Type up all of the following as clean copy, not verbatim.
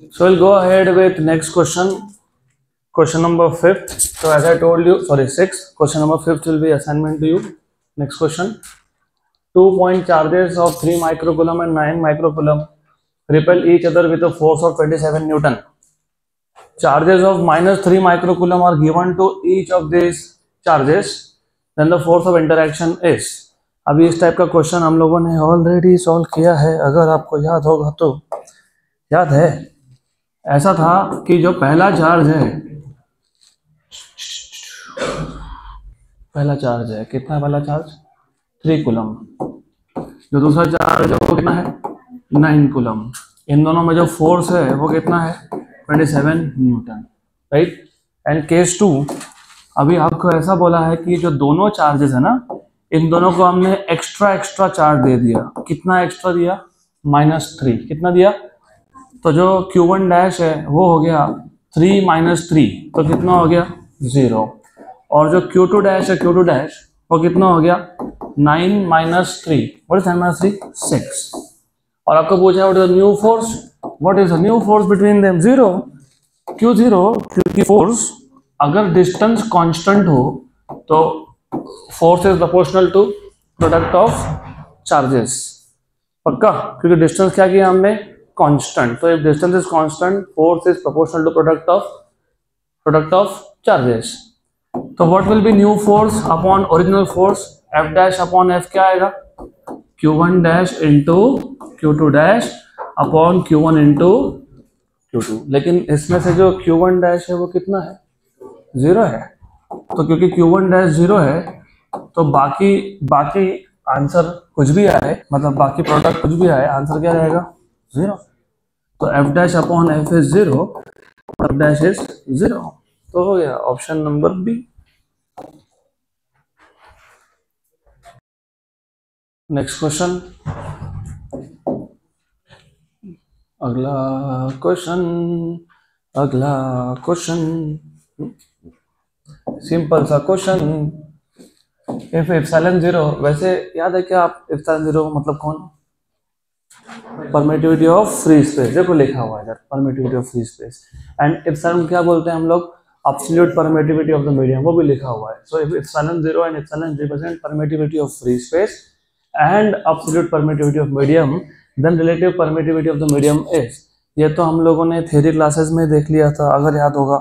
So we'll go ahead with next question. Question number 5th. So as I told you, sorry, 6th. Question number 5th will be assignment to you. Next question. 2-point charges of 3 microcoulomb and 9 microcoulomb repel each other with a force of 27 Newton. Charges of -3 microcoulomb are given to each of these charges. Then the force of interaction is. अभी इस type का question हम लोगों ने already solve किया है, अगर आपको याद होगा तो। याद है, ऐसा था कि जो पहला चार्ज है, कितना है पहला चार्ज? 3 कूलम। जो दूसरा चार्ज है वो कितना है? 9 कूलम। इन दोनों में जो फोर्स है वो कितना है? 27 न्यूटन, राइट। एंड केस 2, अभी आपको ऐसा बोला है कि जो दोनों चार्जेस है ना, इन दोनों को हमने एक्स्ट्रा चार्ज दे दिया। कितना एक्स्ट्रा दिया? -3। कितना दिया? तो जो Q1 डैश है वो हो गया 3 - 3, तो कितना हो गया? 0। और जो Q2 डैश है, Q2 डैश वो कितना हो गया? 9 - 3। What is 9 - 3? 6। और आपको पूछा what is the new force? What is the new force between them? 0। क्यों 0? क्योंकि फोर्स अगर डिस्टेंस कांस्टेंट हो तो force is proportional to product of charges. पक्का? क्योंकि डिस्टेंस क्या किया हमने? कांस्टेंट। तो if distance is constant, force is proportional to product of charges. तो what will be new force upon original force? F dash upon F क्या आएगा? Q1 dash into Q2 dash upon Q1 into Q2। लेकिन इसमें से जो Q1 dash है वो कितना है? 0 है। तो क्योंकि Q1 डैश 0 है तो बाकी आंसर कुछ भी आए, मतलब बाकी प्रोडक्ट कुछ भी आए, आंसर क्या रहेगा? 0। तो F dash upon F is 0, F dash is 0। तो हो गया ऑप्शन नंबर बी। नेक्स्ट क्वेश्चन। अगला क्वेश्चन सिंपल सा क्वेश्चन। इफ एप्सिलॉन 0, वैसे याद है क्या आप एप्सिलॉन 0 मतलब कौन? Permittivity of free space. देखो लिखा हुआ है इधर, permittivity of free space. And epsilon क्या बोलते हैं हम लोग? Absolute permittivity of the medium, वो भी लिखा हुआ है। So if epsilon 0 and epsilon 3% permittivity of free space and absolute permittivity of medium, then relative permittivity of the medium is. ये तो हम लोगों ने थ्योरी क्लासेस में देख लिया था, अगर याद होगा।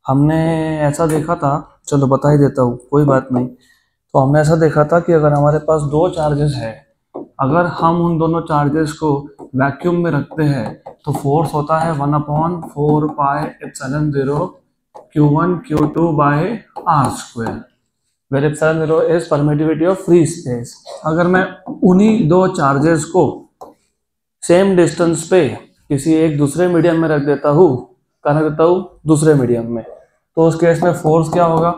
हमने ऐसा देखा था, चलो बता ही देता हूँ, कोई बात नहीं। तो हमने ऐसा देखा था कि अगर हमारे पास दो चार्जेस है, अगर हम उन दोनों चार्जेस को वैक्यूम में रखते हैं तो फोर्स होता है 1/4 pi epsilon 0 Q1 Q2 by r², where epsilon 0 is permittivity of free space. अगर मैं उन्हीं दो चार्जेस को सेम डिस्टेंस पे किसी एक दूसरे मीडियम में रख देता हूँ, कहाँ रख देता हूँ? दूसरे मीडियम में, तो उस केस में फोर्स क्या होगा?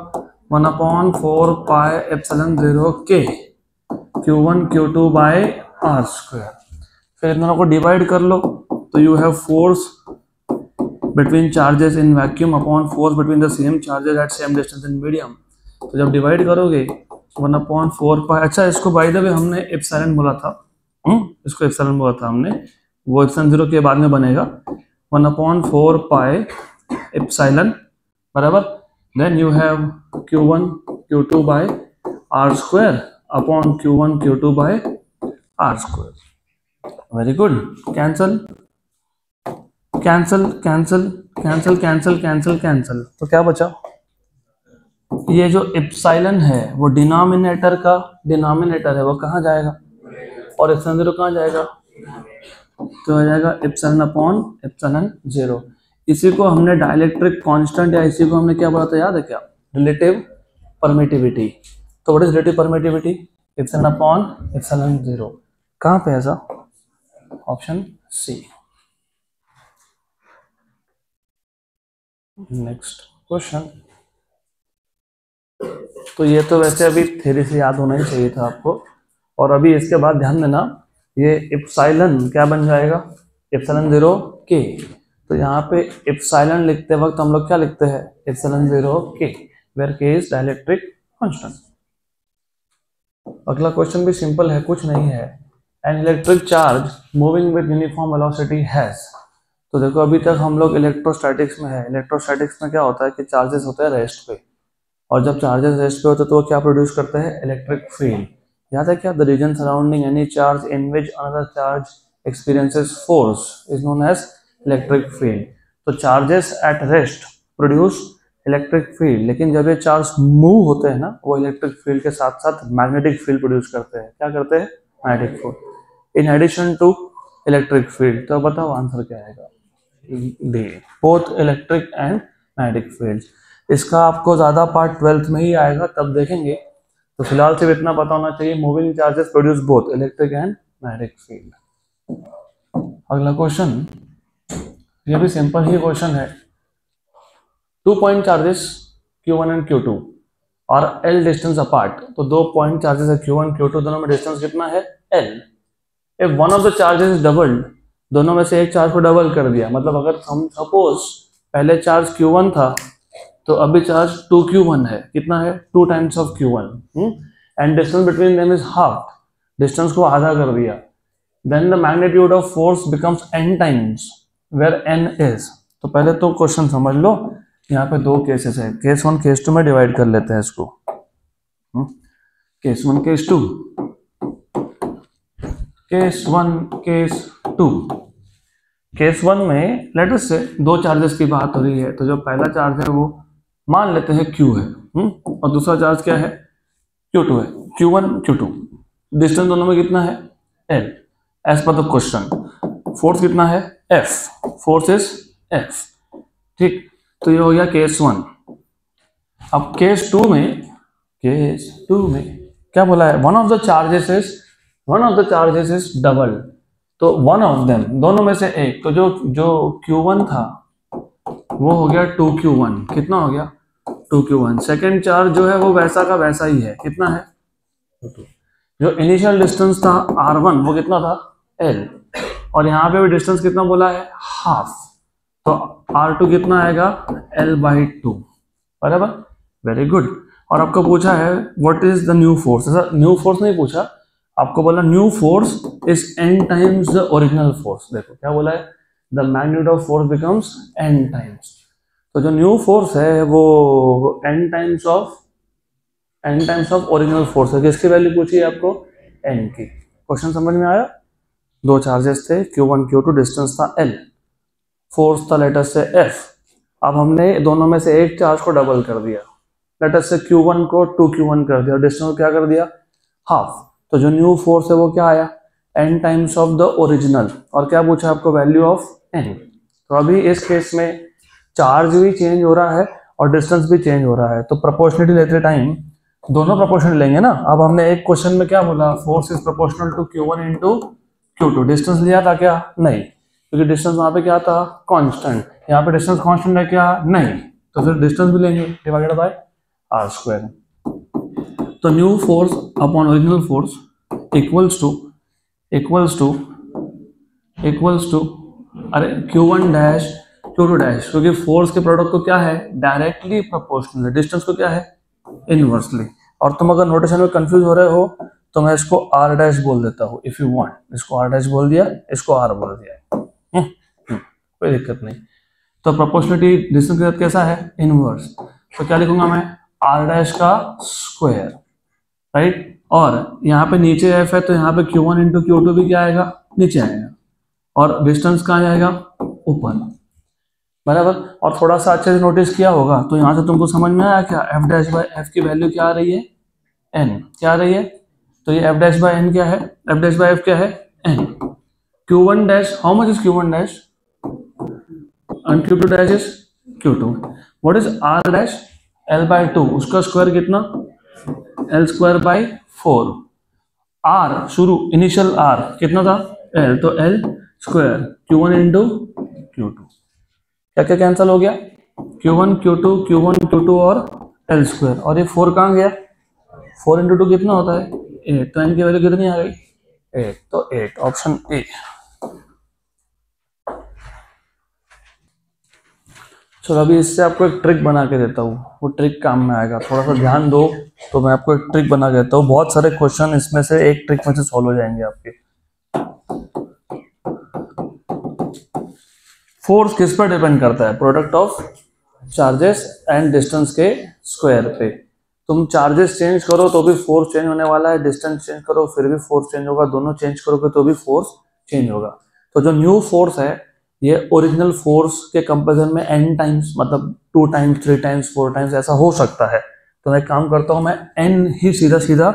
1/4 pi epsilon 0 K Q1 Q2 by r²। फिर इन दोनों को डिवाइड कर लो तो you have force between charges in vacuum upon force between the same charges at same distance in medium. तो जब डिवाइड करोगे 1/4 पाई, अच्छा इसको बाय द वे हमने एप्सिलॉन बोला था, इसको एप्सिलॉन बोला था हमने, वो एप्सिलॉन 0 के बाद में बनेगा 1/4 पाई एप्सिलॉन बराबर। Then you have Q1 Q2 by r² upon Q1 Q2 by r²। Very good. Cancel cancel cancel cancel cancel cancel cancel, तो क्या बचा? ये जो एप्सिलॉन है वो डिनोमिनेटर है, वो कहाँ जाएगा? और एप्सिलॉन 0 कहाँ जाएगा? तो आ जाएगा एप्सिलॉन अपॉन एप्सिलॉन 0। इसी को हमने डाइलेक्ट्रिक कांस्टेंट या इसी को हमने क्या बोला था, याद है क्या? Relative permittivity. तो what is relative permittivity? Epsilon upon epsilon 0। कहाँ पे ऐसा? Option C. Next question. तो ये तो वैसे अभी थ्योरी से याद होना ही चाहिए था आपको, और अभी इसके बाद ध्यान देना, ये एप्सिलॉन क्या बन जाएगा? Epsilon 0 K। तो यहाँ पे एप्सिलॉन लिखते वक्त हम लोग क्या लिखते हैं? Epsilon 0 K, where K is dielectric constant. अगला क्वेश्चन भी सिंपल है, कुछ नहीं है। An electric charge moving with uniform velocity has. तो देखो अभी तक हम लोग इलेक्ट्रोस्टैटिक्स में है। इलेक्ट्रोस्टैटिक्स में क्या होता है कि चार्जेस होते हैं रेस्ट पे, और जब चार्जेस रेस्ट पे होते हैं तो वो क्या प्रोड्यूस करते हैं, इलेक्ट्रिक फील्ड। याद है क्या, the region surrounding any charge in which another charge experiences force is known as electric field. तो charges at rest produce electric field, लेकिन जब ये चार्ज मूव होते हैं ना, वो इलेक्ट्रिक फील्ड के साथ साथ मैग्नेटिक फील्ड प्रोड्यूस करते हैं। क्या करते हैं, magnetic field in addition to electric field. तो बताओ आंसर क्या आएगा, D, both electric and magnetic field. इसका आपको ज्यादा पार्ट 12th में ही आएगा, तब देखेंगे। तो फिलहाल सिर्फ इतना पता होना चाहिए, moving charges produce both electric and magnetic field. अगला क्वेश्चन, ये भी सिंपल ही क्वेश्चन है। 2 point charges Q1 and Q2 और L डिस्टेंस अपार्ट। तो 2 पॉइंट चार्जेस है Q1 Q2, दोनों में डिस्टेंस कितना है, L। If one of the charges is doubled, दोनों में से एक चार्ज को डबल कर दिया, मतलब अगर हम सपोज पहले चार्ज Q1 था तो अभी चार्ज 2Q1 है, कितना है, 2 times of Q1, and distance between them is half, distance को आधा कर दिया, then the magnitude of force becomes n times where n is. तो पहले तो क्वेश्चन समझ लो, यहाँ पे 2 केसेस है, केस 1 केस 2 में डिवाइड कर लेते हैं इसको, case 1 case 2, case 1 case 2। Case 1 में लेट अस से 2 चार्जेस की बात हो रही है, तो जो पहला चार्ज है वो मान लेते हैं Q है, और दूसरा चार्ज क्या है, Q2 है, Q1 Q2। डिस्टेंस दोनों में कितना है, L as per the question. Force कितना है, F, फोर्स इज F, ठीक। तो ये हो गया केस 1। अब केस 2 में क्या बोला है, one of the charges is double. तो वन ऑफ देम, दोनों में से एक, तो जो Q1 था वो हो गया 2Q1, कितना हो गया, 2Q1। सेकेंड चार्ज जो है वो वैसा का वैसा ही है, कितना है, 2। जो इनिशियल डिस्टेंस था R1 वो कितना था, L, और यहाँ पे भी डिस्टेंस कितना बोला है, हाफ। तो R2 कितना आएगा, L/2, बराबर, वेरी गुड। और आपको पूछा है what is the new force, ऐसा न्यू फोर्स नहीं पूछा, आपको बोला new force is n times the original force. देखो क्या बोला है, the magnitude of force becomes n times. तो जो न्यू फोर्स है वो n times of original force है। किसकी वैल्यू पूछी है आपको, n की। क्वेश्चन समझ में आया। 2 चार्जेस थे Q1 Q2, डिस्टेंस था L, फोर्स था लेटर से F। अब हमने दोनों में से एक चार्ज को डबल कर दिया, लेटर से Q1 को 2Q1 कर दिया, और डिस्टेंस को क्या कर दिया, हाफ। तो जो न्यू फोर्स है वो क्या आया, n times of the original, और क्या पूछा आपको, वैल्यू ऑफ n। तो अभी इस केस में चार्ज भी चेंज हो रहा है और डिस्टेंस भी चेंज हो रहा है, तो प्रोपोर्शनलिटी लेते टाइम दोनों प्रोपोर्शनल लेंगे ना। अब हमने एक क्वेश्चन में क्या बोला, force is proportional to Q1 into Q2। Distance लिया था क्या, नहीं, क्योंकि डिस्टेंस वहां पे क्या था, कांस्टेंट। यहाँ पे डिस्टेंस कांस्टेंट है क्या, नहीं, तो फिर डिस्टेंस भी लेंगे डिवाइडेड बाय r²। तो new force upon original force equals to अरे Q1 डैश Q2 डैश, क्योंकि फोर्स के प्रोडक्ट को क्या है, डायरेक्टली प्रोपोर्शनल है, डिस्टेंस को क्या है, इनवर्सली। और तुम अगर नोटेशन में कंफ्यूज हो रहे हो तो मैं इसको r डैश बोल देता हूँ, इफ यू वांट। इसको r डैश बोल दिया, इसको r बोल दिया, कोई दिक्कत नहीं। तो प्रोपोर्शनलिटी डिस्टेंस के साथ कैसा है, इनवर्स। तो क्या लिखूंगा मैं, r डैश का स्क्वायर, राइट। और यहाँ पे नीचे f है, तो यहाँ पे Q1 इंटू Q2 भी क्या आएगा, नीचे आएगा, और डिस्टेंस कहाँ जाएगा, ऊपर, बराबर। और थोड़ा सा अच्छे से नोटिस किया होगा तो यहाँ से तुमको समझ में आया क्या, f डैश बाय f की वैल्यू क्या आ रही है, n, क्या आ रही है। तो ये f डैश बाय n क्या है, f डैश बाय f क्या है, n। Q1 dash, how much is Q1 dash, and Q2 dash is Q2। What is r dash, L/2, उसका स्क्वायर कितना, L²/4। r शुरू, इनिशियल r कितना था, L, तो L² Q1 इंटू Q2। क्या क्या कैंसिल हो गया, Q1 Q2 और L², और ये 4 कहाँ गया, 4 इंटू 2 कितना होता है, 8। तो n की वैल्यू कितनी आ गई, 8। तो 8, ऑप्शन ए। चलो अभी इससे आपको एक ट्रिक बना के देता हूँ, वो ट्रिक काम में आएगा, थोड़ा सा ध्यान दो। तो मैं आपको एक ट्रिक बना के देता हूँ, बहुत सारे क्वेश्चन इसमें से एक ट्रिक में से सॉल्व हो जाएंगे आपके। फोर्स किस पर डिपेंड करता है? Product of charges and distance के स्क्वायर पे। तुम चार्जेस चेंज करो तो भी फोर्स चेंज होने वाला है, डिस्टेंस चेंज करो फिर भी फोर्स चेंज होगा, दोनों चेंज करोगे तो भी फोर्स चेंज होगा। तो जो न्यू फोर्स है ये ओरिजिनल फोर्स के कंपेरिजन में n टाइम्स, मतलब 2 टाइम्स 3 टाइम्स 4 टाइम्स ऐसा हो सकता है। तो मैं एक काम करता हूँ, मैं n ही सीधा सीधा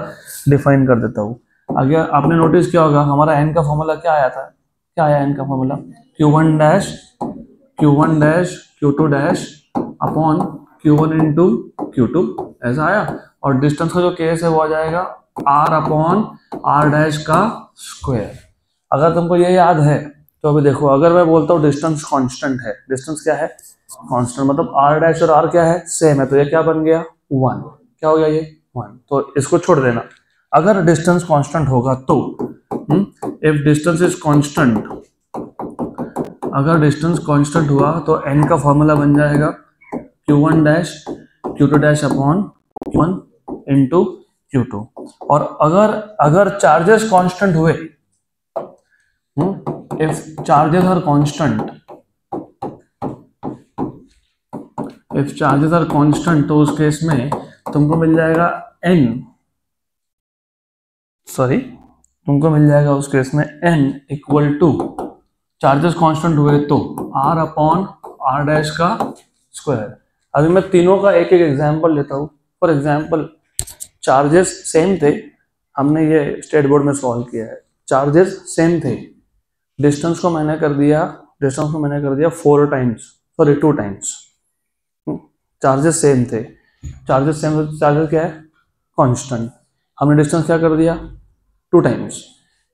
डिफाइन कर देता हूँ। आगे आपने नोटिस किया होगा हमारा n का फॉर्मूला क्या आया था? क्या आया n का formula? Q1 dash Q2 dash upon Q1 into Q2 ऐसा आया। और डिस्टेंस का जो केस है वो आ जाएगा R अपॉन R डैश का स्क्वायर। अगर तुमको ये याद है तो अभी देखो, अगर मैं बोलता हूँ डिस्टेंस कांस्टेंट है, डिस्टेंस क्या है? कांस्टेंट, मतलब R डैश और R क्या है? सेम है, तो ये क्या बन गया? 1। क्या हो गया ये? 1। तो इसको छोड़ देना। अगर डिस्टेंस कांस्टेंट होगा तो इफ डिस्टेंस इज कांस्टेंट, अगर डिस्टेंस कांस्टेंट हुआ तो n का फॉर्मूला बन जाएगा Q1 dash Q2 dash upon Q1 into Q2। और अगर चार्जेस कांस्टेंट हुए, if charges are constant, तो उस केस में तुमको मिल जाएगा उस केस में n equal to, charges constant हुए तो r अपॉन r डैश का स्क्वायर। अभी मैं तीनों का एक एक एग्जांपल लेता हूँ। फॉर एग्जांपल चार्जेस सेम थे, हमने ये स्टेट बोर्ड में सॉल्व किया है, चार्जेस सेम थे, डिस्टेंस को मैंने कर दिया 2 टाइम्स। चार्जेस सेम थे, चार्जेस क्या है? कांस्टेंट। हमने डिस्टेंस क्या कर दिया? 2 टाइम्स,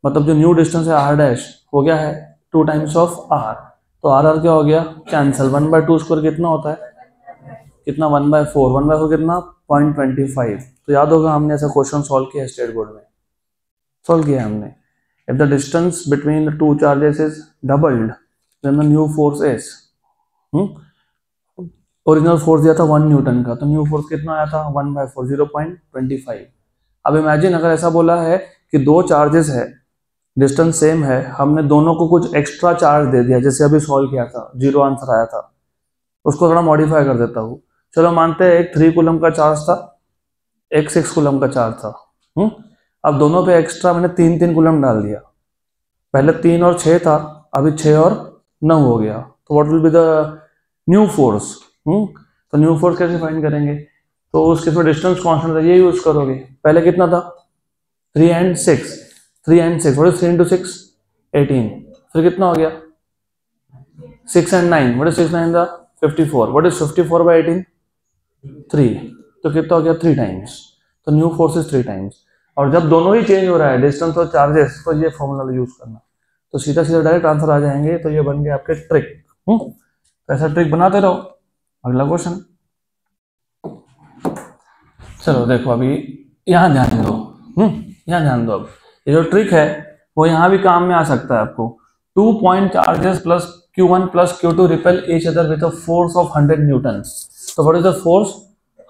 मतलब जो न्यू डिस्टेंस है r डैश हो गया है 2 टाइम्स ऑफ r। तो r क्या हो गया? कैंसिल। 1/2 स्क्वायर कितना होता है? कितना? 1/4। 1/4 कितना? 0.25। तो याद होगा हमने ऐसा क्वेश्चन सॉल्व किया स्टेट बोर्ड में, सॉल्व किया हमने। If the distance between the two charges is doubled, then the new force is, original force दिया था 1 न्यूटन का, तो न्यू फोर्स कितना आया था? 1/4, 0.25। अब इमेजिन अगर ऐसा बोला है कि 2 चार्जेस है, डिस्टेंस सेम है, हमने दोनों को कुछ एक्स्ट्रा चार्ज दे दिया, जैसे अभी सॉल्व किया था 0 आंसर आया था, उसको थोड़ा मॉडिफाई कर देता हूँ। चलो मानते हैं एक 3 कूलम का चार्ज था, एक 6 कूलम का चार्ज था। अब दोनों पे एक्स्ट्रा मैंने 3 कूलम डाल दिया। पहले 3 और 6 था, अभी 6 और 9 हो गया। तो what will be the new force? तो न्यू फोर्स कैसे फाइंड करेंगे? तो उसके लिए डिस्टेंस कांस्टेंट है, ये यूज करोगे। पहले कितना था? 3 and 6। What is 3 into 6? 18। फिर कितना हो गया? 6 and 9। What is 6 9 the 54। What is 54/18? 3। तो कितना हो गया? 3 टाइम्स। तो न्यू फोर्स इज 3 टाइम्स। और जब दोनों ही चेंज हो रहा है, डिस्टेंस और चार्जेस, तो ये फॉर्मूला यूज करना, तो सीधा सीधा डायरेक्ट आंसर आ जाएंगे। तो ये बन गया आपके ट्रिक। तो ऐसा ट्रिक बनाते रहो। अगला क्वेश्चन, चलो देखो, अभी यहाँ ध्यान दो। अब ये जो ट्रिक है वो यहाँ भी काम में आ सकता है आपको। 2 point charges plus Q1 plus Q2 repel each other with a force of 100 Newton. So what is the force?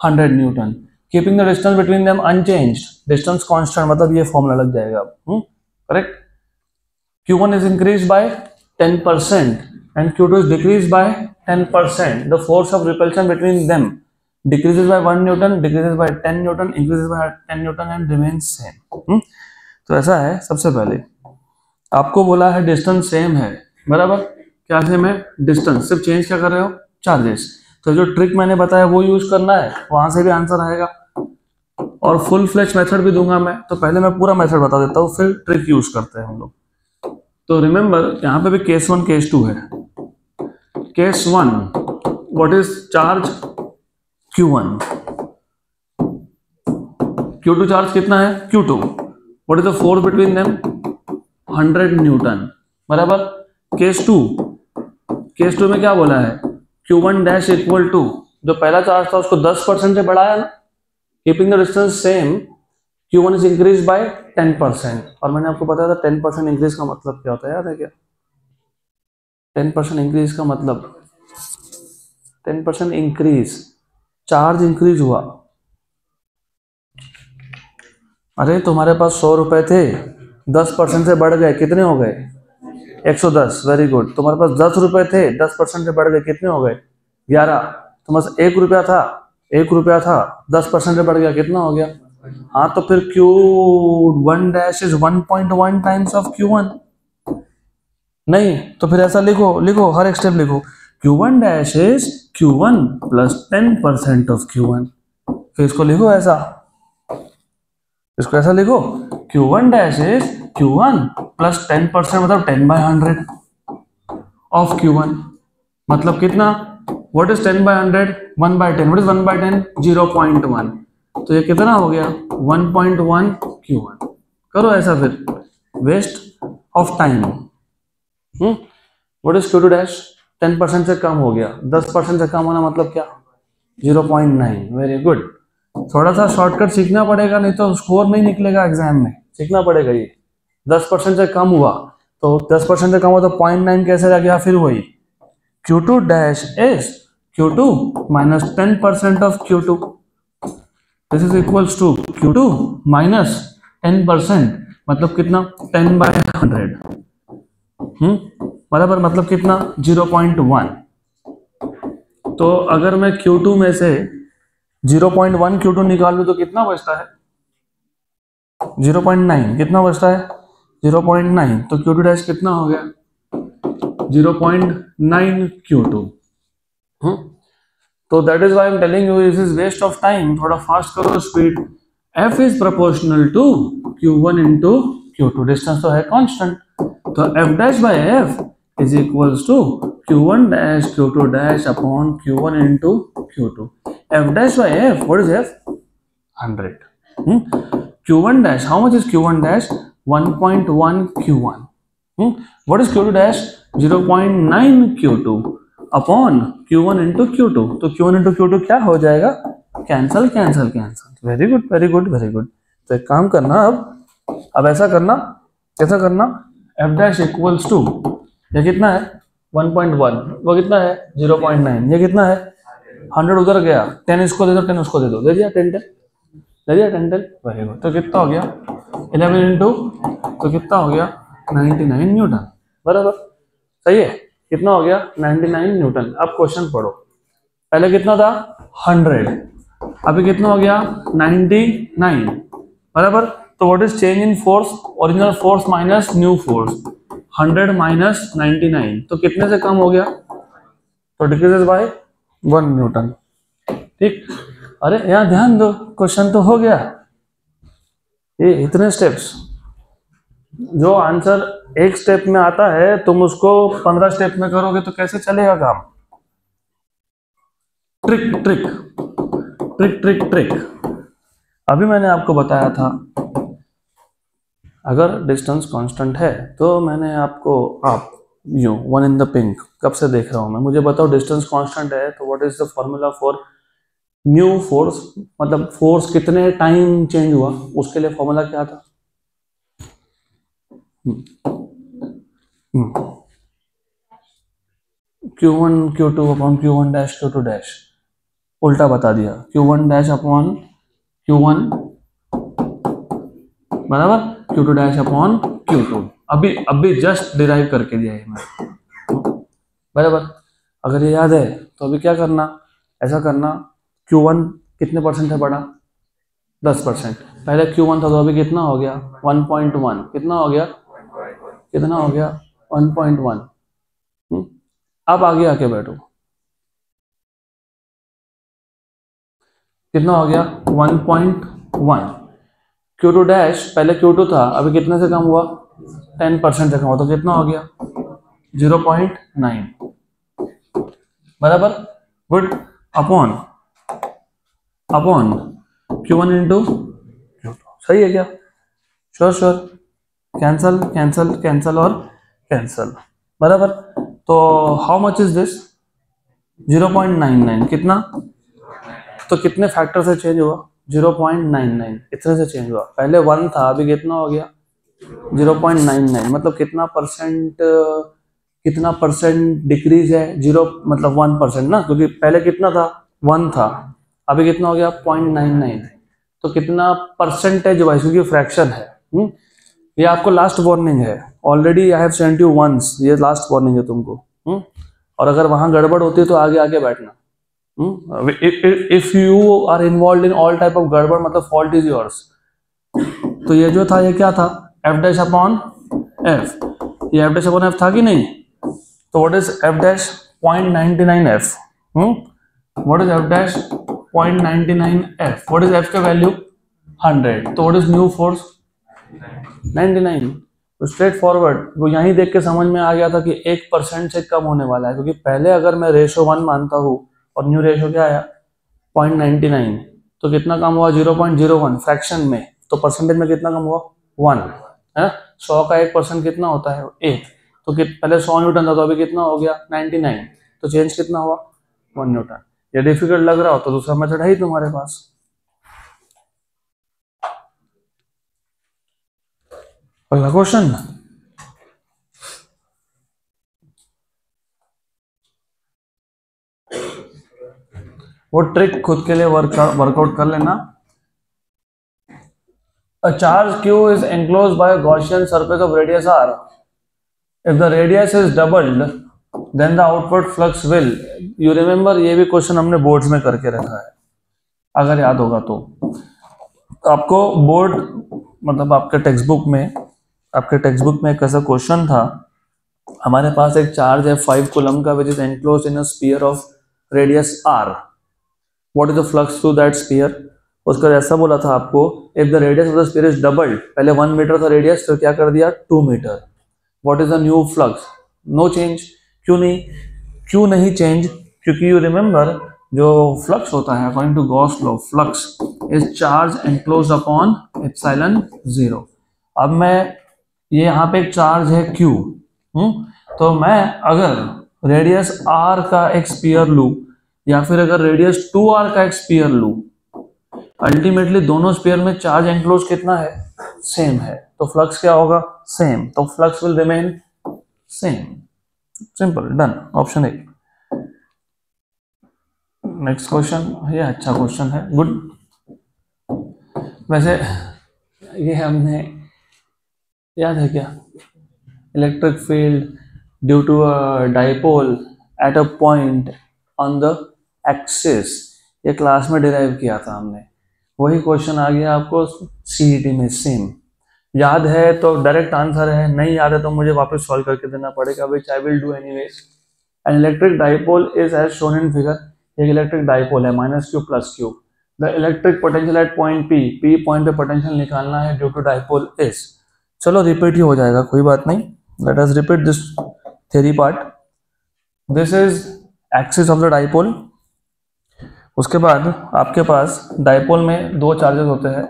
100 Newton. Keeping the distance between them unchanged, distance constant, मतलब ये फॉर्मूला लग जाएगा अब। Correct? Q1 is increased by 10% and Q2 is decreased by 10%. The force of repulsion between them decreases by 1 Newton, decreases by 10 Newton, increases by 10 Newton and remains same. तो ऐसा है, सबसे पहले आपको बोला है डिस्टेंस सेम है, बराबर। क्या सेम है? डिस्टेंस। सिर्फ चेंज क्या कर रहे हो? चार्जेस। तो जो ट्रिक मैंने बताया वो यूज करना है, वहां से भी आंसर आएगा। और फुल फ्लेज मेथड भी दूंगा मैं, तो पहले मैं पूरा मेथड बता देता हूँ, फिर ट्रिक यूज करते हैं हम लोग। तो रिमेंबर यहाँ पे भी केस 1 केस 2 है। Case 1, what is charge? Q1। Q2 charge कितना है? Q2। What is the force between them? 100 Newton, बराबर। केस 2 में क्या बोला है? Q1 डैश इक्वल टू, जो पहला चार्ज था उसको 10% से बढ़ाया ना, keeping the distance same, Q1 is increase by 10%। और मैंने आपको बताया था 10% इंक्रीज का मतलब क्या होता है, याद है क्या? 10% इंक्रीज का मतलब, 10% इंक्रीज, चार्ज इंक्रीज हुआ। अरे तुम्हारे पास 100 रुपए थे, 10% से बढ़ गए, कितने हो गए? 110, वेरी गुड। तुम्हारे पास 10 रुपए थे, 10% से बढ़ गए, कितने हो गए? 11। तुम्हारे पास 1 रुपया था, 1 रुपया था, 10% से बढ़ गया, कितना हो गया? हाँ, तो फिर Q1 dash is 1.1 times of Q1। नहीं तो फिर ऐसा लिखो, लिखो हर एक स्टेप लिखो, Q1 dash is Q1 plus 10% of Q1। फिर इसको लिखो ऐसा, इसको ऐसा लिखो, Q1 dash is Q1 plus 10%, मतलब 10/100 ऑफ Q1, मतलब कितना? What is 10/100? 1/10। What is 1/10? 0.1। तो ये कितना हो गया? 1.1 Q1। करो ऐसा, फिर waste of time. What is Q2 dash? 10% से कम हो गया, 10% से कम होना मतलब क्या? 0.9। Very good. थोड़ा सा शॉर्टकट सीखना पड़ेगा, नहीं तो स्कोर नहीं निकलेगा एग्जाम में, सीखना पड़ेगा ये। 10% से कम हुआ तो 10% से कम हुआ तो 0.9 कैसे रह गया? फिर वही Q2 dash is Q2 minus 10% of Q2, this is equals to Q2 minus 10%, मतलब कितना? 10/100। बराबर, मतलब कितना? 0.1। तो अगर मैं Q2 में से 0.1 Q2 निकाल लूं तो कितना बचता है? 0.9। कितना बचता है? 0.9। तो Q2 डैश कितना हो गया? 0.9 Q2। तो that is why I am telling you this is waste of time. थोड़ा फास्ट करो speed. F is proportional to Q1 into Q2, distance तो है कांस्टेंट, तो F dash by F is equals to Q1 dash Q2 dash upon Q1 into Q2। F dash by F, what is F? 100. Q1 dash, how much is Q1 dash? 1.1 Q1. What is Q2 dash? 0.9 Q2 upon Q1 into Q2। तो Q1 into Q2 क्या हो जाएगा? Cancel cancel cancel. Very good very good very good. तो एक काम करना, अब ऐसा करना, कैसा करना? F डैश इक्वल्स टू, ये कितना है? 1.1, वो कितना है? 0.9, ये कितना है? 100 उधर गया, 10 इसको दे दो, 10 उसको दे दो, दे दिया 10 10, दे दिया 10 10। Very good. तो कितना हो गया? 11 इंटू, तो कितना हो गया? 99 न्यूटन। बराबर, सही है। कितना हो गया? 99 न्यूटन। अब क्वेश्चन पढ़ो, पहले कितना था? 100, अभी कितना हो गया? 99। बराबर, तो what is change in force? Original force minus new force, 100 minus 99, तो कितने से कम हो गया? तो डिक्रीजेस बाय 1 न्यूटन। ठीक, अरे यहाँ ध्यान दो, क्वेश्चन तो हो गया। ये इतने स्टेप्स, जो आंसर एक स्टेप में आता है तुम उसको 15 स्टेप में करोगे तो कैसे चलेगा काम? Trick trick trick trick trick. अभी मैंने आपको बताया था अगर डिस्टेंस कांस्टेंट है तो मैंने आपको, आप यूं वन इन द पिंक, कब से देख रहा हूं मैं, मुझे बताओ डिस्टेंस कांस्टेंट है तो what is the formula for new force, मतलब फोर्स कितने टाइम चेंज हुआ, उसके लिए फॉर्मूला क्या था? Q1 Q2 upon Q1 dash Q2 dash, उल्टा बता दिया, Q1 डैश अपॉन Q1 बराबर Q2 डैश अपॉन Q2। अभी जस्ट डिराइव करके दिया है मैं, बराबर। अगर ये याद है तो अभी क्या करना, ऐसा करना, Q1 कितने परसेंट है बढ़ा? 10%। पहले Q1 था तो अभी कितना हो गया? 1.1। कितना हो गया? कितना हो गया? 1.1। अब आगे आके बैठो, कितना हो गया? 1.1। Q2 डैश, पहले Q2 था, अभी कितने से कम हुआ? 10% से कम हुआ, तो कितना हो गया? 0.9। बराबर, good. Upon Q1 into Q2, सही है क्या? Sure sure, cancel cancel cancel और कैंसल। बराबर, तो हाउ मच इज दिस? 0.99। कितना? तो कितने फैक्टर से चेंज हुआ? 0.99, इतने से चेंज हुआ। पहले 1 था, अभी कितना हो गया? 0.99, मतलब कितना परसेंट डिक्रीज है? 0 मतलब 1% ना, क्योंकि पहले कितना था? 1 था, अभी कितना हो गया? 0.99। तो कितना परसेंटेज वाइज, क्योंकि फ्रैक्शन है, ये आपको लास्ट वार्निंग है, already I have sent you once, ये लास्ट वार्निंग है तुमको। और अगर वहां गड़बड़ होती है तो आगे आगे बैठना। If you are involve in all type of गड़बड़, मतलब फॉल्ट इज योर्स। तो ये जो था ये क्या था, एफ डैश अपॉन एफ, ये एफ डैश अपॉन एफ था कि नहीं? तो what is F dash? 0.99 F. What is F dash? 0.99 F. What is F का वैल्यू? 100। तो व्हाट इज न्यू फोर्स? 99। तो स्ट्रेट फॉरवर्ड वो यहीं देख के समझ में आ गया था कि 1% से कम होने वाला है, क्योंकि पहले अगर मैं रेशो 1 मानता हूँ और न्यू रेशो क्या आया 0.99, तो कितना कम हुआ? 0.01 फ्रैक्शन में। तो परसेंटेज में कितना कम हुआ? 1 है। 100 का 1% कितना होता है? 1। तो पहले 100 न्यूटन था, तो अभी कितना हो गया? 99। तो चेंज कितना हुआ? 1 न्यूटन। ये डिफिकल्ट लग रहा हो तो दूसरा मेथड है ही तुम्हारे पास। अगला क्वेश्चन, वो ट्रिक खुद के लिए वर्कआउट कर लेना। A charge Q is enclosed by a Gaussian surface of radius r. If the radius is doubled, then the outward flux will. You remember, ये भी क्वेश्चन हमने बोर्ड्स में करके रखा है, अगर याद होगा तो। आपको बोर्ड मतलब आपके टेक्स्ट बुक में एक ऐसा क्वेश्चन था, हमारे पास एक चार्ज है 5 कूलम का, which is enclosed in a sphere of radius r. What is the flux through that sphere? उसका ऐसा बोला था आपको, if the radius of the sphere is doubled, पहले 1 मीटर था रेडियस, तो क्या कर दिया 2 metre. What is the new flux? No change. क्यों नहीं चेंज? क्योंकि यू रिमेंबर जो फ्लक्स होता है according to Gauss law, flux is charge enclosed upon epsilon 0। अब मैं ये यहाँ पे एक चार्ज है Q, तो मैं अगर रेडियस r का एक स्फीयर लूं या फिर अगर रेडियस 2r का एक स्फीयर लूं, अल्टीमेटली दोनों स्फीयर में चार्ज एनक्लोज कितना है? सेम है। तो फ्लक्स क्या होगा? सेम। तो flux will remain same. Simple, done. Option A. Next question, ये अच्छा क्वेश्चन है, गुड। वैसे ये हमने याद है क्या? Electric field due to a dipole at a point on the axis, ये क्लास में डिराइव किया था हमने। वही क्वेश्चन आ गया आपको सीईटी में, सेम। याद है तो डायरेक्ट आंसर है, नहीं याद है तो मुझे वापस सॉल्व करके देना पड़ेगा, which I will do anyways. An electric dipole is as shown in figure. एक इलेक्ट्रिक डाइपोल है -q + q। The electric potential at point P point पे पोटेंशियल निकालना है ड्यू टू डाइपोल इज। चलो रिपीट ही हो जाएगा, कोई बात नहीं। Let us repeat this theory part. This is axis of the dipole. उसके बाद आपके पास डाइपोल में 2 चार्जेस होते हैं,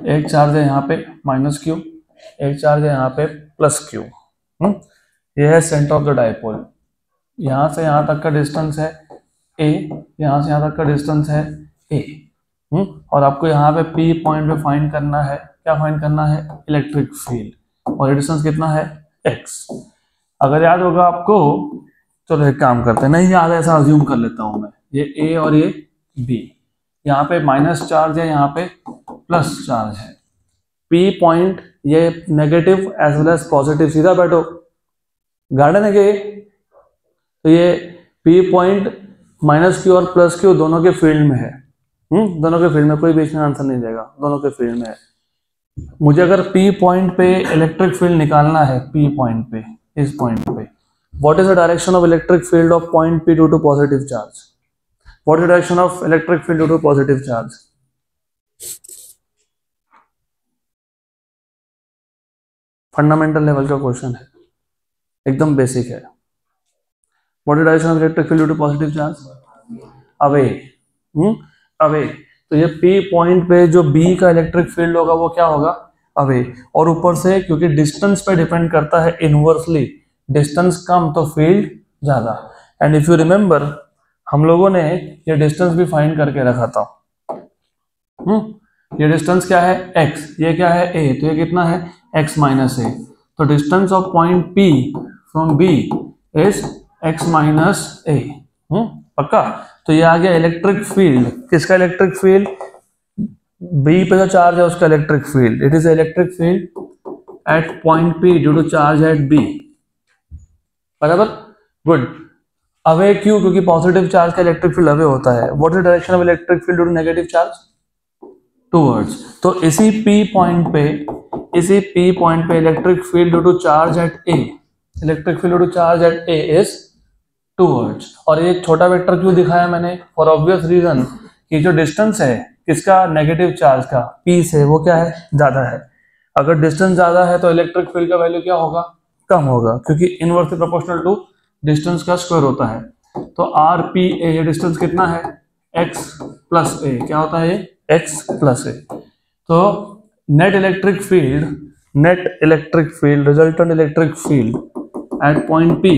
एक चार्ज है यहाँ पे -q, एक चार्ज है यहाँ पे +q। ये है सेंटर ऑफ द डाइपोल। यहाँ से यहाँ तक का डिस्टेंस है a, यहाँ से यहाँ तक का डिस्टेंस है a। और आपको यहाँ पे P पॉइंट पे फाइंड करना है, क्या फाइंड करना है? Electric field. और डिस्टेंस कितना है? x। अगर याद होगा आपको, चलो एक काम करते हैं, नहीं याद है ऐसा अज्यूम कर लेता हूं मैं, ये A और ये B, यहाँ पे माइनस चार्ज है, यहाँ पे प्लस चार्ज है। P पॉइंट ये negative as well as positive, सीधा बैठो, गार्डन है क्या ये? तो ये P पॉइंट -q और +q दोनों के फील्ड में है। दोनों के फील्ड में, कोई बीच में आंसर नहीं देगा, दोनों के फील्ड में है। मुझे अगर P पॉइंट पे इलेक्ट्रिक फील्ड निकालना है, P पॉइंट पे, इस पॉइंट पे, what is the direction of electric field of point P due to positive charge? What is the direction of electric field due to positive charge? Fundamental level का question है, एकदम basic है। What is the direction of electric field due to positive charge? Away. Away. तो ये P point पे जो B का electric field होगा वो क्या होगा? अवे। और ऊपर से क्योंकि डिस्टेंस पे डिपेंड करता है इनवर्सली, डिस्टेंस कम तो फील्ड ज्यादा। एंड इफ यू रिमेंबर, हम लोगों ने ये डिस्टेंस भी फाइंड करके रखा था। ये डिस्टेंस क्या है? x, ये क्या है? a, तो ये कितना है? x - a। तो distance of point P from B is x - a। पक्का? तो ये आ गया इलेक्ट्रिक फील्ड। किसका इलेक्ट्रिक फील्ड? बी पे जो चार्ज है उसका electric field, it is electric field at point P due to charge at B, बराबर, गुड। अवे क्यों? क्योंकि पॉजिटिव चार्ज का इलेक्ट्रिक फील्ड अवे होता है। What is the direction of electric field due to negative charge? Towards. तो इसी P point पे electric field due to charge at A, electric field due to charge at A is towards. और ये छोटा vector क्यों दिखाया मैंने? For obvious reason कि जो डिस्टेंस है किसका, नेगेटिव चार्ज का, पी से, वो क्या है, ज्यादा है। अगर डिस्टेंस ज्यादा है तो इलेक्ट्रिक फील्ड का वैल्यू क्या होगा, कम होगा, क्योंकि इनवर्सली प्रोपोर्शनल टू डिस्टेंस का स्क्वायर होता है। तो आर पी ए, ये डिस्टेंस कितना है, x प्लस ए, क्या होता है ये, x प्लस ए। तो net electric field resultant electric field at point P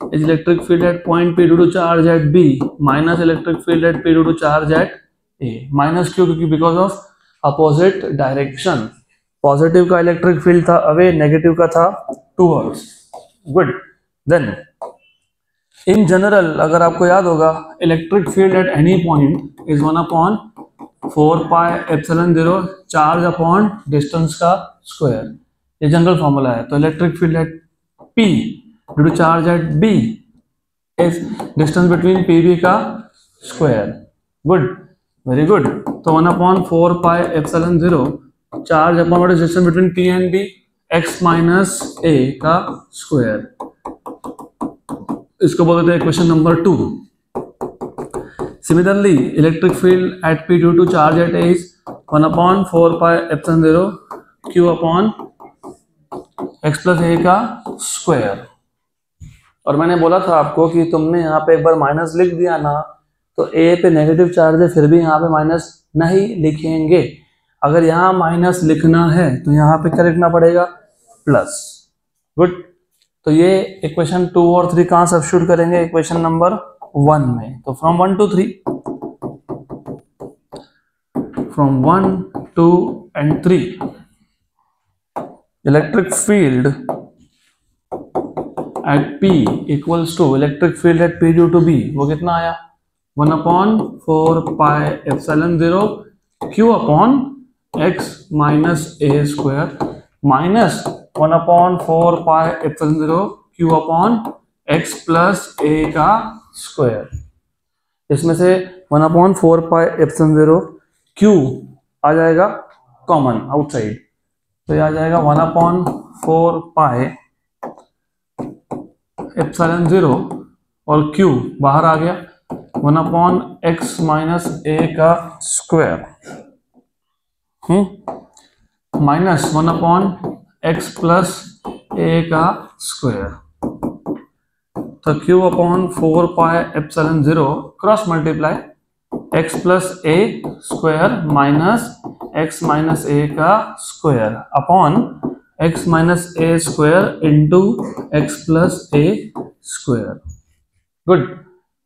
is electric field at point P due to charge at B minus electric field at P due to charge at A। Minus क्यों? क्योंकि because of opposite direction. Positive का electric field था away, negative का था towards, good. Then in general अगर आपको याद होगा, electric field at any point is 1/4 pi epsilon 0 charge upon distance का स्क्वायर, ये जनरल फॉर्मूला है। तो electric field at P due to charge at B is distance between PB का square, good, very good. तो 1/4 pi epsilon 0 charge upon distance between P and B, x minus a का square, इसको बोलते हैं equation number 2। Similarly electric field at P due to charge at A is 1/4 pi epsilon 0 q upon x plus a का square. और मैंने बोला था आपको कि तुमने यहाँ पे एक बार माइनस लिख दिया ना, तो a पे नेगेटिव चार्ज है, फिर भी यहाँ पे माइनस नहीं लिखेंगे। अगर यहाँ माइनस लिखना है तो यहाँ पे क्या लिखना पड़ेगा, प्लस, गुड। तो ये इक्वेशन 2 और 3 कहाँ सब्स्टिट्यूट करेंगे, इक्वेशन नंबर 1 में। तो from 1 to 3, from 1, 2 and 3 electric field at P equals to electric field at P due to B, वो कितना आया, 1/4 pi epsilon 0 q upon x minus a square minus 1/4 pi epsilon 0 q upon x plus a का square. इसमें से 1/4 pi epsilon 0 q आ जाएगा common outside, तो ये आ जाएगा 1/4 पाई एप्सिलॉन 0 और q बाहर आ गया, 1/x माइनस a का square minus 1/x plus a का स्क्वायर। तो q/4 pi epsilon 0 cross multiply x plus a square minus x minus a का square upon x minus a square into x plus a square, good,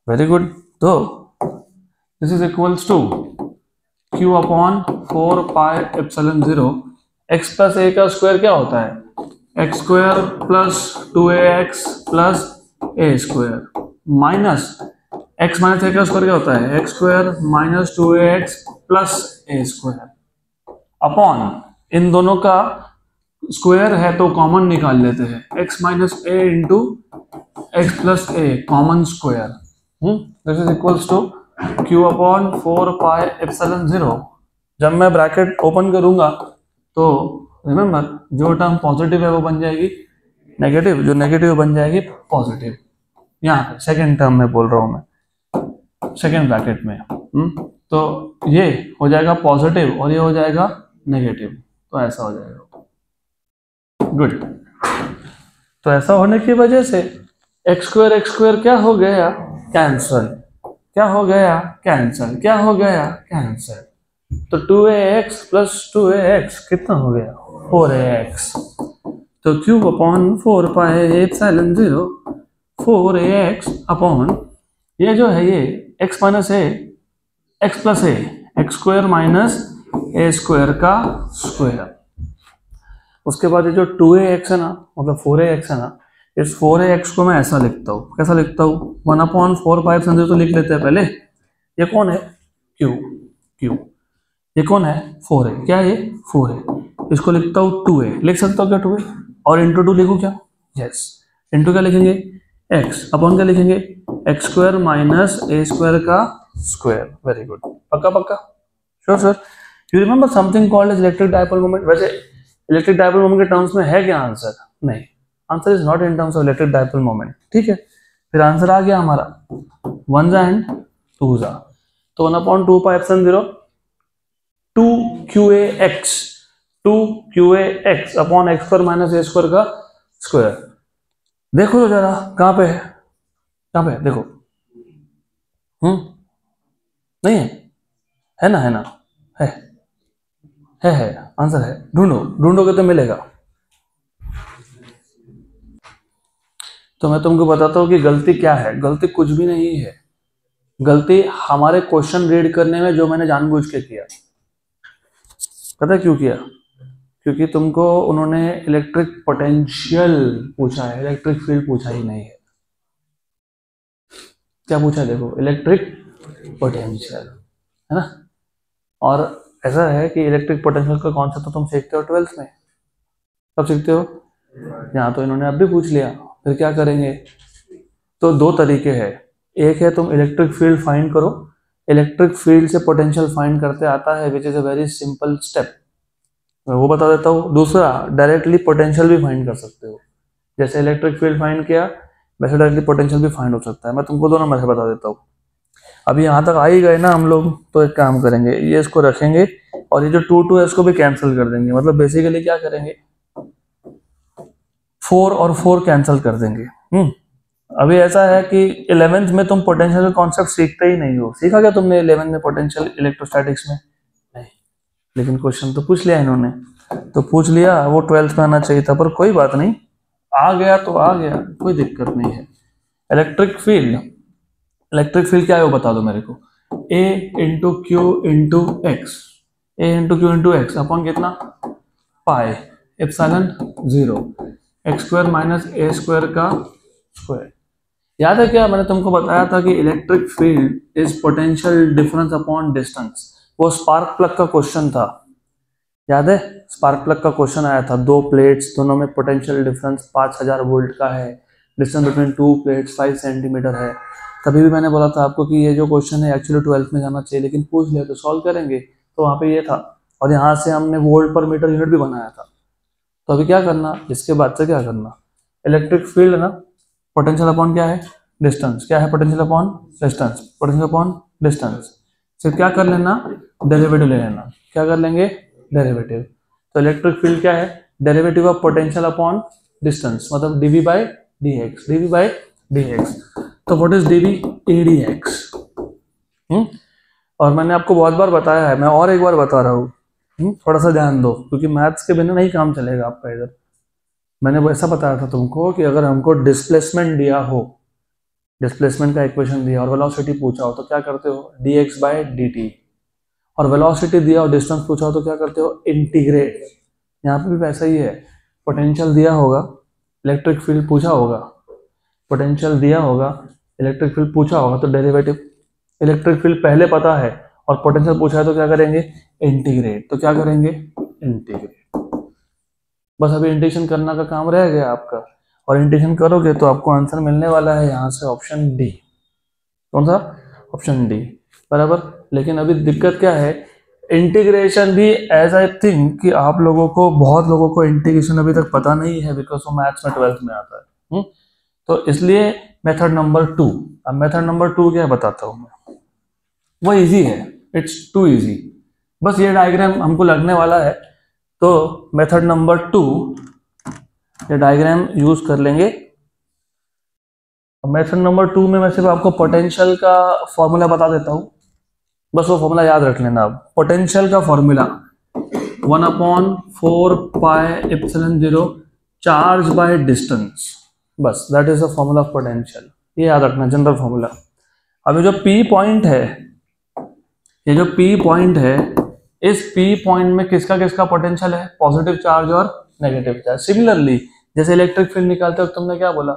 very good. तो this is equals to q/4 pi epsilon 0 x plus a का square क्या होता है, x square plus 2ax plus a square minus x minus a का square क्या होता है, x square minus 2ax plus a square upon इन दोनों का स्क्वायर है तो कॉमन निकाल लेते हैं, x minus a into x plus a common square, this is equals to q/4 pi epsilon 0। जब मैं ब्रैकेट ओपन करूंगा तो रिमेंबर जो टर्म पॉजिटिव है वो बन जाएगी नेगेटिव, जो नेगेटिव बन जाएगी पॉजिटिव। यहाँ पे सेकेंड टर्म में बोल रहा हूं मैं, सेकेंड ब्रैकेट में, तो ये हो जाएगा पॉजिटिव और ये हो जाएगा नेगेटिव, तो ऐसा हो जाएगा, गुड। तो ऐसा होने की वजह से एक्स स्क्वायर क्या हो गया, कैंसल, क्या हो गया, कैंसल, क्या हो गया, कैंसल। तो 2ax प्लस 2ax कितना हो गया, 4ax। तो q/4 pi epsilon 0 4ax upon ये जो है ये x minus a x plus a x square minus a square का स्क्वायर। उसके बाद ये जो 2ax है ना, मतलब 4ax है ना, इस 4ax को मैं ऐसा लिखता हूँ, कैसा लिखता हूँ, 1/4 पाई एप्सिलॉन 0 तो लिख लेते हैं पहले, ये कौन है, q, ये कौन है 4 है, क्या है ये 4 है, इसको लिखता हूँ 2 है, लिख सकता हूँ क्या 2 है, और इंटू 2 लिखूँ क्या, यस, इंटू क्या लिखेंगे x अपॉन क्या लिखेंगे x square minus a square का स्क्वायर, वेरी गुड, पक्का पक्का, sure sir. You remember something called as electric dipole moment. वैसे इलेक्ट्रिक डायपोल मोमेंट के टर्म्स में है क्या आंसर, नहीं, answer is not in terms of electric dipole moment, ठीक है। फिर आंसर आ गया हमारा 1 एंड 2 जा, तो 1/2 pi epsilon 0 2QAx upon x square minus a square का स्क्वायर। देखो तो जरा कहां पे है, कहां पे है देखो, नहीं है ना, है ना, है आंसर है, ढूंढोगे तो मिलेगा। तो मैं तुमको बताता हूँ कि गलती क्या है, गलती कुछ भी नहीं है, गलती हमारे क्वेश्चन रीड करने में जो मैंने जानबूझ के किया, पता है क्यों किया, क्योंकि तुमको उन्होंने इलेक्ट्रिक पोटेंशियल पूछा है, इलेक्ट्रिक फील्ड पूछा ही नहीं है। क्या पूछा है देखो, इलेक्ट्रिक पोटेंशियल, है ना। और ऐसा है कि इलेक्ट्रिक पोटेंशियल का कॉन्सेप्ट तो तुम सीखते हो 12th में, कब सीखते हो, यहाँ तो इन्होंने अब भी पूछ लिया, फिर क्या करेंगे। तो दो तरीके हैं, एक है तुम इलेक्ट्रिक फील्ड फाइंड करो, इलेक्ट्रिक फील्ड से पोटेंशियल फाइंड करते आता है, which is a very simple step, मैं वो बता देता हूँ। दूसरा डायरेक्टली पोटेंशियल भी फाइंड कर सकते हो, जैसे इलेक्ट्रिक फील्ड फाइंड किया वैसे डायरेक्टली पोटेंशियल भी फाइंड हो सकता है। मैं तुमको दोनों में से बता देता हूँ। अभी यहाँ तक आ ही गए ना हम लोग, तो एक काम करेंगे, ये इसको रखेंगे और ये जो 2 है इसको भी कैंसिल कर देंगे, मतलब बेसिकली क्या करेंगे 4 और 4 कैंसिल कर देंगे। अभी ऐसा है कि 11th में तुम पोटेंशियल का कॉन्सेप्ट सीखते ही नहीं हो, सीखा क्या तुमने 11th में पोटेंशियल इलेक्ट्रोस्टैटिक्स में, नहीं, लेकिन क्वेश्चन तो पूछ लिया इन्होंने, तो पूछ लिया, वो 12th में आना चाहिए था, पर कोई बात नहीं, आ गया तो आ गया, कोई दिक्कत नहीं है। इलेक्ट्रिक फील्ड क्या है वो बता दो मेरे को, A into q into x, a into q into x upon कितना pi epsilon 0 x square minus a square का स्क्वायर। याद है क्या मैंने तुमको बताया था कि electric field is potential difference upon distance, वो स्पार्क प्लग का क्वेश्चन था, याद है, स्पार्क प्लग का क्वेश्चन आया था, 2 प्लेट्स दोनों में पोटेंशियल डिफरेंस 5000 वोल्ट का है, डिस्टेंस बिटवीन 2 प्लेट्स 5 सेंटीमीटर है। तभी भी मैंने बोला था आपको कि ये जो क्वेश्चन है एक्चुअली 12th में जाना चाहिए, लेकिन पूछ लिया तो सॉल्व करेंगे, तो वहाँ पे ये था, और यहाँ से हमने वोल्ट पर मीटर यूनिट भी बनाया था। तो अभी क्या करना, इसके बाद से क्या करना, इलेक्ट्रिक फील्ड ना पोटेंशियल अपॉन क्या है डिस्टेंस, क्या है potential upon distance, potential upon distance, सिर्फ क्या कर लेना डेरिवेटिव ले लेना, क्या कर लेंगे डेरिवेटिव। तो इलेक्ट्रिक फील्ड क्या है, derivative of potential upon distance, मतलब dv बाई dx। तो व्हाट इज dv adx। और मैंने आपको बहुत बार बताया है, मैं और एक बार बता रहा हूँ, थोड़ा सा ध्यान दो, क्योंकि मैथ्स के बिना नहीं काम चलेगा आपका इधर। मैंने वैसा बताया था तुमको कि अगर हमको डिस्प्लेसमेंट दिया हो, डिस्प्लेसमेंट का इक्वेशन दिया और वेलोसिटी पूछा हो तो क्या करते हो dx बाई dt, और वेलोसिटी दिया और डिस्टेंस पूछा हो तो क्या करते हो इंटीग्रेट। यहाँ पे भी वैसा ही है, पोटेंशियल दिया होगा, इलेक्ट्रिक फील्ड पूछा होगा, पोटेंशियल दिया होगा, इलेक्ट्रिक फील्ड पूछा होगा, तो डेरिवेटिव, इलेक्ट्रिक फील्ड पहले पता है और पोटेंशियल पूछा है तो क्या करेंगे इंटीग्रेट, तो क्या करेंगे इंटीग्रेट। बस अभी इंटीग्रेशन करना का काम रह गया आपका, और इंटीग्रेशन करोगे तो आपको आंसर मिलने वाला है यहाँ से ऑप्शन डी। कौन सा, ऑप्शन डी, बराबर। लेकिन अभी दिक्कत क्या है, इंटीग्रेशन भी एज आई थिंक कि आप लोगों को, बहुत लोगों को इंटीग्रेशन अभी तक पता नहीं है, बिकॉज वो मैथ्स में 12th में आता है। तो इसलिए मेथड नंबर 2, अब मेथड नंबर 2 क्या बताता हूँ मैं, वो इजी है, इट्स टू इजी, बस ये डायग्राम हमको लगने वाला है, तो मेथड नंबर 2 ये डायग्राम यूज कर लेंगे। मेथड नंबर 2 में मैं सिर्फ आपको पोटेंशियल का फॉर्मूला बता देता हूँ, बस वो फॉर्मूला याद रख लेना। अब पोटेंशियल का formula 1/4 pi epsilon 0 charge by distance, बस that is the formula of potential, ये याद रखना जनरल फॉर्मूला। अभी जो P पॉइंट है, ये जो P पॉइंट है, इस P पॉइंट में किसका किसका पोटेंशियल है, पॉजिटिव चार्ज और नेगेटिव चार्ज। सिमिलरली जैसे इलेक्ट्रिक फील्ड निकालते वक्त तुमने क्या बोला,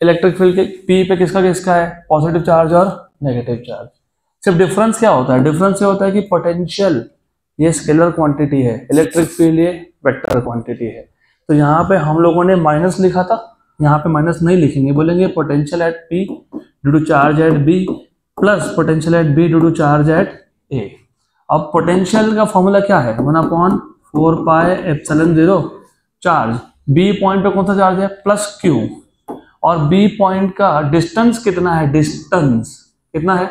इलेक्ट्रिक फील्ड के P पे किसका किसका है पॉजिटिव चार्ज और नेगेटिव चार्ज। सिर्फ डिफरेंस क्या होता है, डिफरेंस ये होता है कि पोटेंशियल ये स्केलर क्वांटिटी है, इलेक्ट्रिक फील्ड ये वेक्टर क्वांटिटी है। तो यहाँ पे हम लोगों ने माइनस लिखा था, यहाँ पे माइनस नहीं लिखेंगे, बोलेंगे potential at P due to charge at B plus potential at B due to charge at A। अब पोटेंशियल का फॉर्मूला क्या है, 1/4πε0 चार्ज, B पॉइंट पे कौन सा चार्ज है, प्लस Q, और B पॉइंट का डिस्टेंस कितना है, डिस्टेंस कितना है,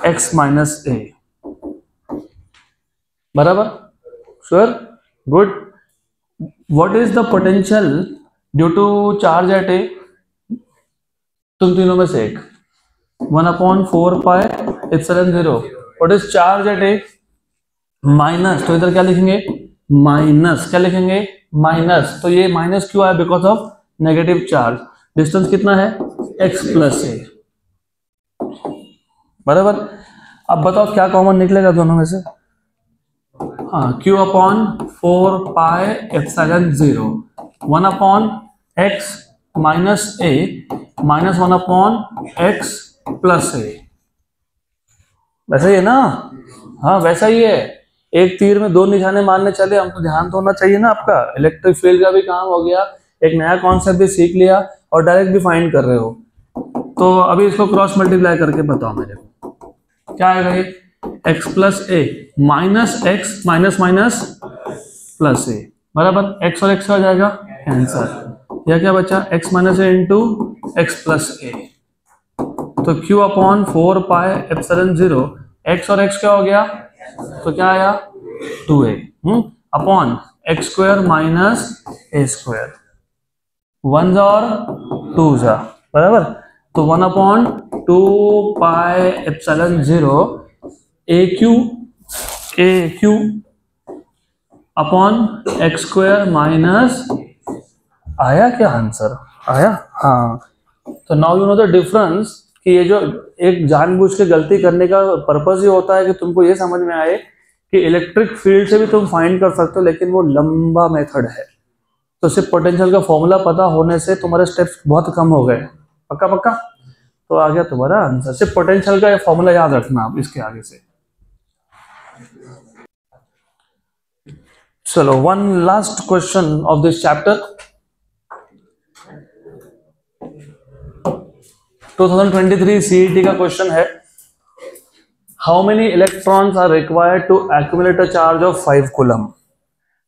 x माइनस A, बराबर, sure, good. What is the potential due to charge at a, तुम तीनों में से एक, 1/4πε0, what is charge at a, minus, तो इधर क्या लिखेंगे, माइनस, क्या लिखेंगे, माइनस, तो ये माइनस क्यों आया, because of negative charge, distance कितना है, x प्लस ए, बराबर। अब बताओ क्या कॉमन निकलेगा दोनों में से, हाँ, Q/4πε0, 1/x minus a minus 1/x plus a, वैसा ही है ना, हाँ वैसा ही है, एक तीर में दो निशाने मारने चले, हमको ध्यान तो होना चाहिए ना आपका, इलेक्ट्रिक फील्ड का भी काम हो गया, एक नया कॉन्सेप्ट भी सीख लिया और डायरेक्ट भी फाइंड कर रहे हो। तो अभी इसको क्रॉस मल्टीप्लाई करके बताओ मेरे को क्या आएगा, ये x plus a minus x minus minus plus a, बराबर, x और x आ जाएगा आंसर, यह क्या बचा, x माइनस ए इंटू एक्स प्लस ए, तो Q/4πε0, x और x क्या हो गया, तो क्या आया 2a upon x square minus a square, 1 और 2 जा, बराबर, तो 1/2πε0 AQ upon x square minus, आया क्या आंसर, आया, हाँ। तो now you know the difference, कि ये जो एक जानबूझ के गलती करने का पर्पस ही होता है कि तुमको ये समझ में आए कि इलेक्ट्रिक फील्ड से भी तुम फाइंड कर सकते हो, लेकिन वो लंबा मेथड है। तो सिर्फ पोटेंशियल का फॉर्मूला पता होने से तुम्हारे स्टेप्स बहुत कम हो गए, पक्का पक्का, तो आ गया तुम्हारा आंसर। सिर्फ पोटेंशियल का ये फॉर्मूला याद रखना आप इसके आगे से। चलो, one last question of this chapter, 2023 CET का क्वेश्चन है, how many electrons are required to accumulate a charge of 5 coulomb.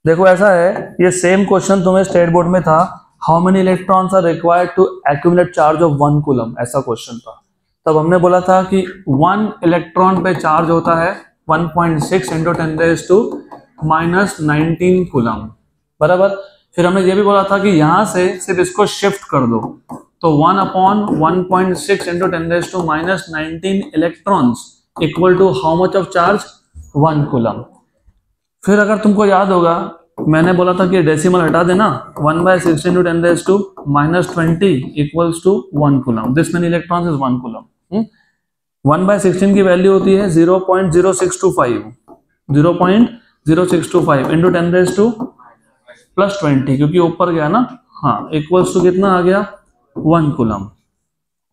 देखो ऐसा है, ये सेम क्वेश्चन तुम्हें स्टेट बोर्ड में था, how many electrons are required to accumulate charge of 1 coulomb, ऐसा क्वेश्चन था। तब हमने बोला था कि 1 इलेक्ट्रॉन पे चार्ज होता है 1.6 × 10⁻⁻19 कूलम, बराबर। फिर हमने ये भी बोला था कि यहां से सिर्फ इसको शिफ्ट कर दो, तो 1/1.6 × 10⁻⁻19 electrons equal to how much of charge, 1 coulomb. फिर अगर तुमको याद होगा, मैंने बोला था कि डेसिमल हटा देना, 1/16 × 10⁻⁻20 equals to 1 coulomb, this many electrons is 1 coulomb. 1/16 की वैल्यू होती है 0.0625, 0.0625 × 10⁻+20, क्योंकि ऊपर गया ना, हाँ, इक्वल्स टू कितना आ गया, 1 कूलम।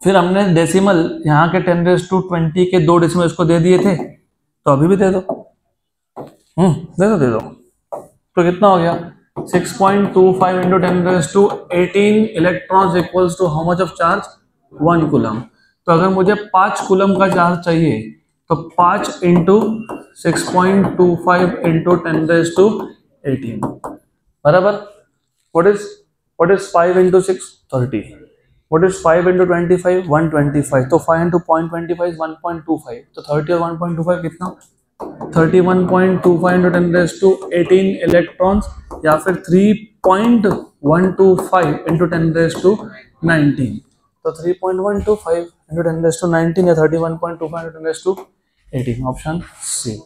फिर हमने डेसिमल यहाँ के 10⁻20 के 2 डेसिमल इसको दे दिए थे, तो अभी भी दे दो, दे दो, तो कितना हो गया, 6.25 × 10⁻18 electrons equals to how much of charge, 1 coulomb. तो अगर मुझे 5 कूलम का चार्ज चाहिए, तो 5 × 6.25 × 10⁻18, बराबर। व्हाट इज 5 × 6, 30, व्हाट इज 5 × 25, 125, तो 5 × 0.25 is 1.25, तो 30 और 1.25 कितना, 31.25 × 10⁻18 इलेक्ट्रॉन्स, या फिर 3.125 × 10⁻19, तो 3.125 × 10⁻19 या 31.25 × 10⁻18, ऑप्शन सी।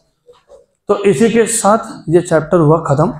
तो इसी के साथ ये चैप्टर हुआ खत्म।